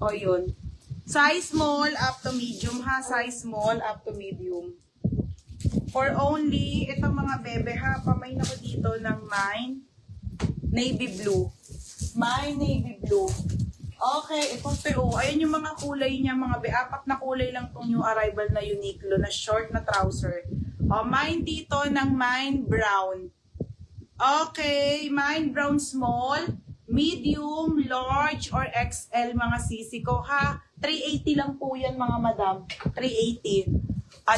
O yun. Size small up to medium ha. Size small up to medium. For only, itong mga bebe ha, pamain ako dito ng mine navy blue. Mine navy blue. Okay, itong PO. Ayan yung mga kulay niya, mga be. 4 na kulay lang tong new arrival na Uniqlo na short na trouser. O, mine dito ng mine brown. Okay, mine brown small, medium, large, or XL mga sisi ko ha. 380 lang po yan mga madam. 380.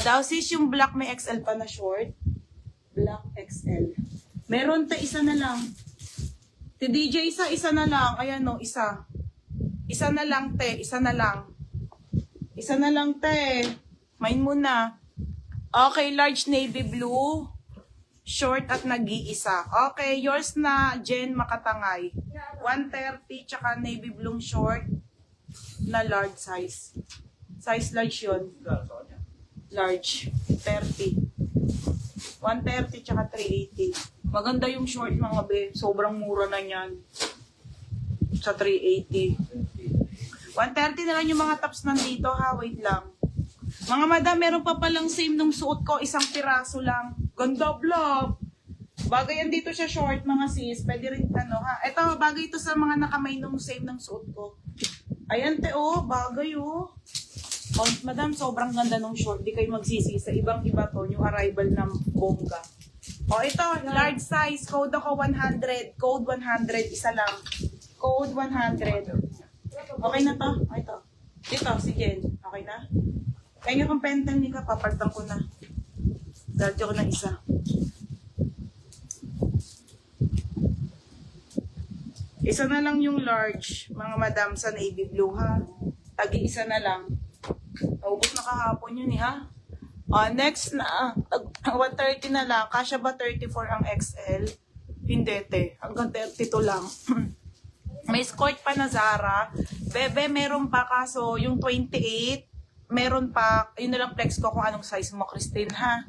Daw sis yung black may XL pa na short. Black XL. Meron ta isa na lang. Ti DJ isa na lang. Ayan no, isa. Isa na lang te, isa na lang. Isa na lang te. Main mo na. Okay, large navy blue. Short at nag-iisa. Okay, yours na Jen Makatangay. 130 tsaka navy blue short na large size. Size large yun. Large. 30. 130 tsaka 380. Maganda yung short mga be. Sobrang mura na yan. Sa 380. 130 na lang yung mga tops nandito ha. Wait lang. Mga madam, meron pa palang same nung suot ko. Isang piraso lang. Ganda vlog. Bagay yan dito siya short mga sis. Pwede rin ano ha. Ito, bagay ito sa mga nakamay nung same ng suot ko. Ayan te oh, bagay oh. Oh, madam, sobrang ganda nung short. Di kayo magsisi sa ibang-iba to. Yung arrival ng bongga. Oh, ito, large size. Code ako 100. Code 100. Isa lang. Code 100. Okay na to? Oh, ito. Dito, si Jen. Okay na? Kaya nga kung pentel ni ka, papaltan ko na. Dadyo ko na isa. Isa na lang yung large, mga madam, sa navy blue ha. Tagi isa na lang. Naubos na kahapon yun ha. Next na, 130 na lang. Kasya ba 34 ang XL? Hindi te, hanggang 32 lang. May skirt pa na Zara. Bebe, meron pa kaso yung 28, meron pa, yun na lang flex ko kung anong size mo, Christine ha.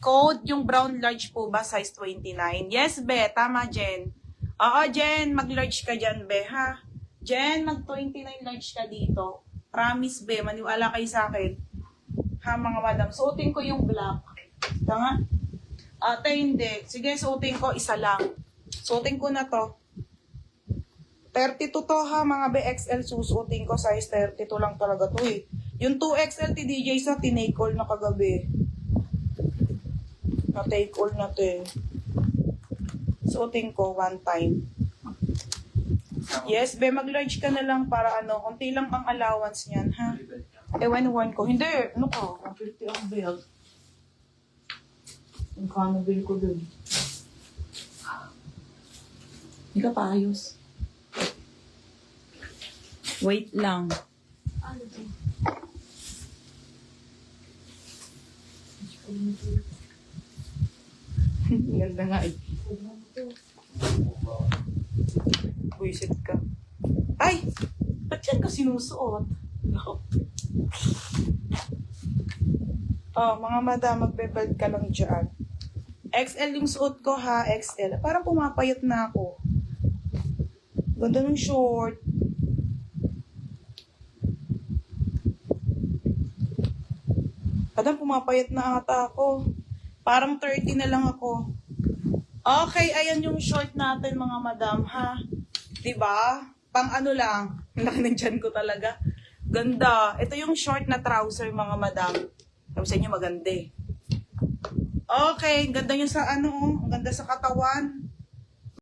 Code, yung brown large po ba, size 29? Yes be, tama Jen. Oo, Jen, mag-large ka dyan, be, ha? Jen, mag-29 large ka dito. Promise, be, maniwala kayo sa akin. Ha, mga madam, suotin ko yung black. Tanga? Ate, hindi. Sige, suotin ko, isa lang. Suotin ko na to. 32 to, ha, mga BXL, susuotin ko, size 32 lang talaga to, eh. Yung 2XL, TDJ sa tinake all na kagabi. Na-take all na to, eh. Suotin ko one time. Yes, be, mag-large ka na lang para ano, konti lang ang allowance niyan, ha? Ewan ko. Hindi, ano ka? 150 ang bill. Ang kano bill ko dun. Hindi ka pa ayos. Wait lang. Ano to? Ganda nga eh. Buisit ka. Ay! Ba't yan ka sinusuot? Oh, mga madam, magbe-belt ka lang dyan. XL yung suot ko ha, XL. Parang pumapayat na ako. Ganda ng short. Parang pumapayat na ata ako. Parang 30 na lang ako. Okay, ayan yung short natin mga madam ha. Diba? Pang ano lang. Laki ng tiyan ko talaga. Ganda. Ito yung short na trouser mga madam. Tapos sa inyo maganda eh. Okay, ganda nyo sa ano, ang ganda sa katawan.